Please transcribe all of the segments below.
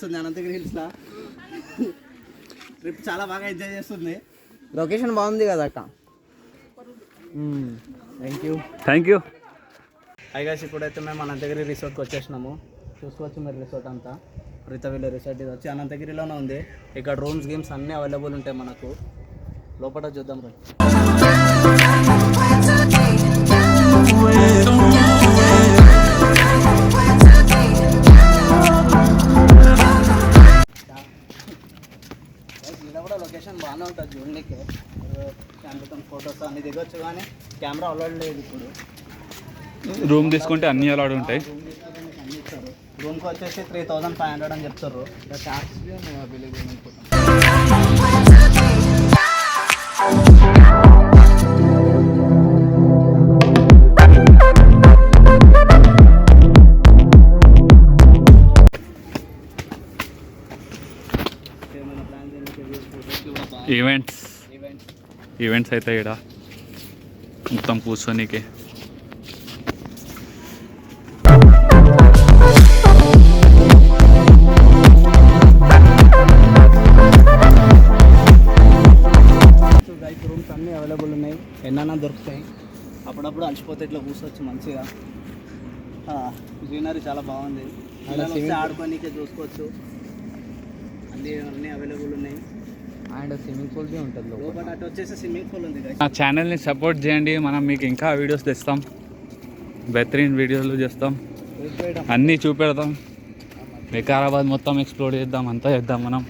చేస్తుంది అనంతగిరి హిల్స్లో. ట్రిప్ చాలా బాగా ఎంజాయ్ చేస్తుంది. లొకేషన్ బాగుంది కదా అక్క. Thank you. హైగాస్ ఇప్పుడైతే మేము అనంతగిరి రిసార్ట్కి వచ్చేసినాము. చూసుకోవచ్చు మీరు రిసార్ట్ అంతా. రితవిల్ రిసార్ట్ ఇది వచ్చి అనంతగిరిలోనే ఉంది. ఇక్కడ రూమ్స్ గేమ్స్ అన్నీ అవైలబుల్ ఉంటాయి మనకు. లోపల చూద్దాం రా. ఇక్కడ కూడా లొకేషన్ బాగానే ఉంటుంది చూడడానికి. కెమెరాతో ఫొటోస్ అన్ని దిగొచ్చు కానీ కెమెరా అలౌడ్ లేదు ఇప్పుడు. రూమ్ తీసుకుంటే అన్ని అలౌడ్ ఉంటాయి. రూమ్ తీసుకుంటే మీకు అన్ని ఇస్తారు. రూమ్కి వచ్చేసి 3500 అని చెప్తారు. చార్ట్స్ అవైలబుల్ అనుకుంటాం. ఈవెంట్స్ అయితే ఇక్కడ మొత్తం కూర్చోనీకి. రూమ్స్ అన్నీ అవైలబుల్ ఉన్నాయి. ఎన్నైనా దొరుకుతాయి. అప్పుడప్పుడు అలసిపోతే ఇట్లా కూర్చోవచ్చు మంచిగా. గ్రీనరీ చాలా బాగుంది. ఆడుకోనీకే చూసుకోవచ్చు. అన్నీ అవైలబుల్ ఉన్నాయి. అండ్ స్విమ్మింగ్ పూల్ బి ఉంటుంది లోపల. అటు వచ్చేసి స్విమ్మింగ్ పూల్ ఉంది. మా ఛానల్ని సపోర్ట్ చేయండి. మనం మీకు ఇంకా వీడియోస్ తెస్తాం. బెహతరీన్ వీడియోలు చేస్తాం. అన్నీ చూపెడతాం. వికారాబాద్ మొత్తం ఎక్స్ప్లోర్ చేద్దాం. అంతా చేద్దాం మనం.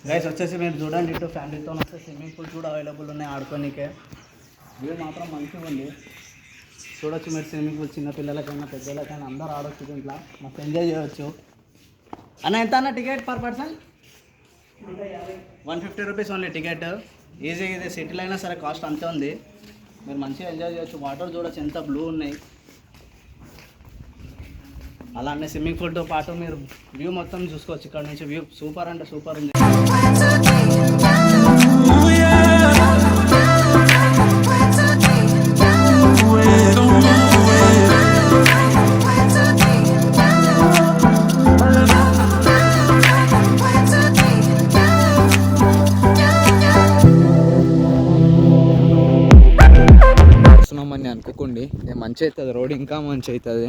గైస్ వచ్చేసి మీరు చూడండి, ఇటు ఫ్యామిలీతో వస్తే స్విమ్మింగ్ పూల్ కూడా అవైలబుల్ ఉన్నాయి ఆడుకోనికే. వ్యూ మాత్రం మంచిగా ఉంది. చూడొచ్చు మీరు స్విమ్మింగ్ పూల్. చిన్నపిల్లలకైనా పెద్దలకైనా అందరూ ఆడవచ్చు. దీంట్లో మస్తు ఎంజాయ్ చేయవచ్చు. అన్న ఎంత అన్న ticket per person? 150 rupees only ticket. ఈజీగా ఇది సిటీలో అయినా సరే కాస్ట్ అంతే ఉంది. మీరు మంచిగా ఎంజాయ్ చేయవచ్చు. వాటర్ చూడొచ్చు ఎంత బ్లూ ఉన్నాయి. అలానే స్విమ్మింగ్ పూల్తో పాటు మీరు వ్యూ మొత్తం చూసుకోవచ్చు. ఇక్కడ నుంచి వ్యూ సూపర్ అంటే సూపర్ ఉంది. వస్తున్నామని అనుకోకండి. మంచి అవుతుంది రోడ్, ఇంకా మంచి అవుతుంది.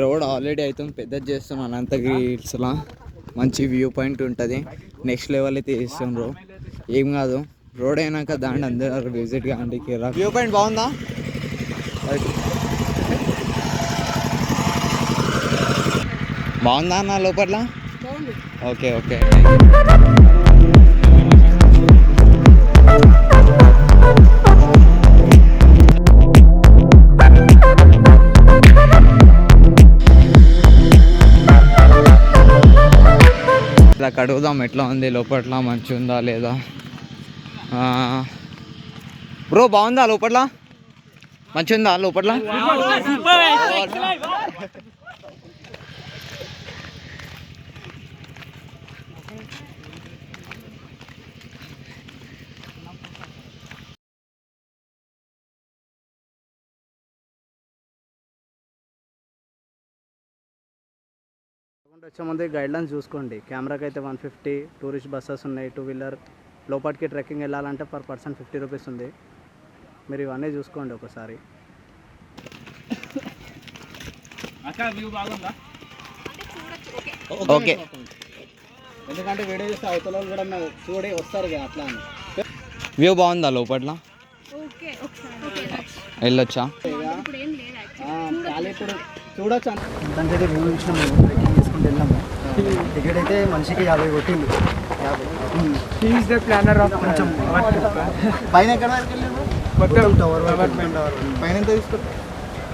రోడ్ ఆల్రెడీ అవుతుంది. పెద్దది చేస్తున్నాం అనంతగిరి హిల్స్లో. మంచి వ్యూ పాయింట్ ఉంటుంది. నెక్స్ట్ లెవెల్ అయితే చేస్తుండ్రు. ఏం కాదు, రోడ్ అయినాక దాంట్లో అందరూ విజిట్ కాండి. వ్యూ పాయింట్ బాగుందా? బాగుందా అన్న లోపల? Okay okay. ఇట్లా కడుగుదాం ఎట్లా ఉంది లోపల, మంచిగా ఉందా లేదా. బ్రో బాగుందా లోపల? మంచిగా ఉందా లోపల? వచ్చే ముందు గైడ్లైన్స్ చూసుకోండి. కెమెరాకి అయితే 150. టూరిస్ట్ బస్సెస్ ఉన్నాయి. 2 వీలర్. లోపలికి ట్రెక్కింగ్ వెళ్ళాలంటే పర్ పర్సన్ 50 రూపీస్ ఉంది. మీరు ఇవన్నీ చూసుకోండి ఒకసారి. ఓకే. ఎందుకంటే వీడియో చూస్తే అవతల కూడా చూడి వస్తారు కదా అట్లా అని. వ్యూ బాగుందా లోపల? వెళ్ళొచ్చా? ఇప్పుడు చూడొచ్చు. ఎందుకంటే వ్యూ చూసినాము, ట్రెక్కింగ్ చేసుకుంటూ వెళ్ళాము. టికెట్ అయితే మనిషికి 50 కొట్టింది. 50 ప్లానర్ ఆఫ్ కొంచెం పైన ఎక్కడ వరకు వెళ్ళాము? పైన ఎంత తీసుకోవాలి?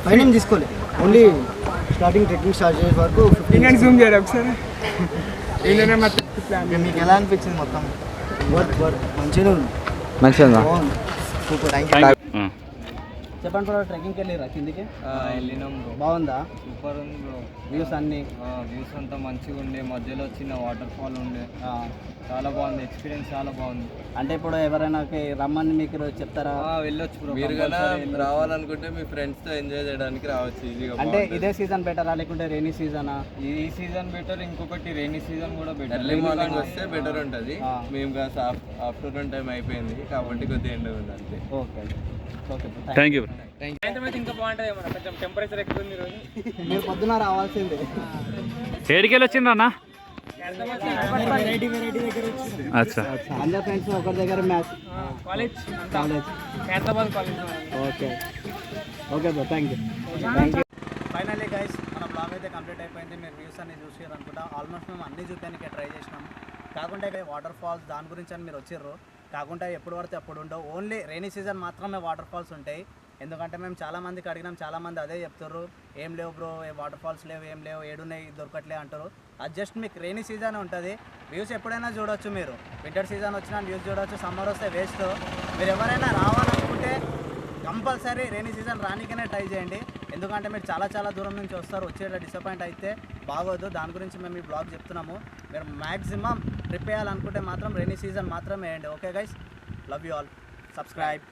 పైన ఏం తీసుకోలేదు. ఓన్లీ స్టార్టింగ్ ట్రెక్కింగ్ స్టార్ట్ చేసే వరకు 15 జూమ్ చేయాలి ఒకసారి. మీకు ఎలా అనిపించింది మొత్తం? మంచిగా ఉంది. మంచిగా ఉందా? సూపర్. చెప్పండి బ్రో, ట్రెక్కింగ్కి వెళ్ళిరా కిందికి? వెళ్ళినాం బ్రో, బాగుందా? సూపర్ ఉంది బ్రో. వ్యూస్ అన్నీ? వ్యూస్ అంతా మంచిగా ఉండే, మధ్యలో చిన్న వాటర్ ఫాల్ ఉండే, చాలా బాగుంది, ఎక్స్పీరియన్స్ చాలా బాగుంది. అంటే ఇప్పుడు ఎవరైనా రమ్మని మీకు చెప్తారా? వెళ్ళొచ్చు బ్రో. మీరు కదా రావాలనుకుంటే మీ ఫ్రెండ్స్తో ఎంజాయ్ చేయడానికి రావచ్చు ఈజీగా. అంటే ఇదే సీజన్ బెటరా లేకుంటే రెయినీ సీజనా? ఈ సీజన్ బెటర్, ఇంకొకటి రెయినీ సీజన్ కూడా బెటర్. ఎర్లీ మార్నింగ్ వస్తే బెటర్ ఉంటుంది. మేము కాస్త ఆఫ్టర్నూన్ టైం అయిపోయింది కాబట్టి కొద్దిగా ఎండ ఉంది అంతే. Okay okay, thank you. ఇంకా బాగుంటుంది, కొంచెం టెంపరేచర్ ఎక్కువ ఉంది ఈరోజు. మీరు పొద్దున రావాల్సిందే. ఏడికెళ్ళి వచ్చిండ్రు అన్న? అచ్చా, అందరు ఫ్రెండ్స్ ఒకరి దగ్గర match college okay okay bro, thank you. Finally guys మన బ్లాగ్ అయితే కంప్లీట్ అయిపోయింది. మీరు వ్యూస్ అన్ని చూసారు అనుకుంటా. ఆల్మోస్ట్ మేము అన్ని చూడడానికి ట్రై చేసినాము. కాకుండా వాటర్ ఫాల్స్ దాని గురించి అని మీరు వచ్చిర్రు. కాకుండా ఎప్పుడు పడితే అప్పుడు ఉండవు, ఓన్లీ రెయినీ సీజన్ మాత్రమే వాటర్ ఫాల్స్ ఉంటాయి. ఎందుకంటే మేము చాలామందికి అడిగినాం, చాలామంది అదే చెప్తారు, ఏం లేవు బ్రో, ఏ వాటర్ ఫాల్స్ లేవు, ఏం లేవు, ఏడున్నాయి దొరకట్లే అంటారు. అది జస్ట్ మీకు రెయినీ సీజన్ ఉంటుంది. వ్యూస్ ఎప్పుడైనా చూడొచ్చు. మీరు వింటర్ సీజన్ వచ్చినా వ్యూస్ చూడొచ్చు. సమ్మర్ వస్తే వేస్ట్. మీరు ఎవరైనా రావాలనుకుంటే కంపల్సరీ రెయినీ సీజన్ రానికనే ట్రై చేయండి. ఎందుకంటే మీరు చాలా చాలా దూరం నుంచి వస్తారు, వచ్చేట డిసప్పాయింట్ అయితే బాగోదు. దాని గురించి మేము ఈ బ్లాగ్ చెప్తున్నాము. మీరు మ్యాక్సిమం ట్రిప్ వేయాలనుకుంటే మాత్రం రెయినీ సీజన్ మాత్రమే వేయండి. Okay guys, love you all, subscribe.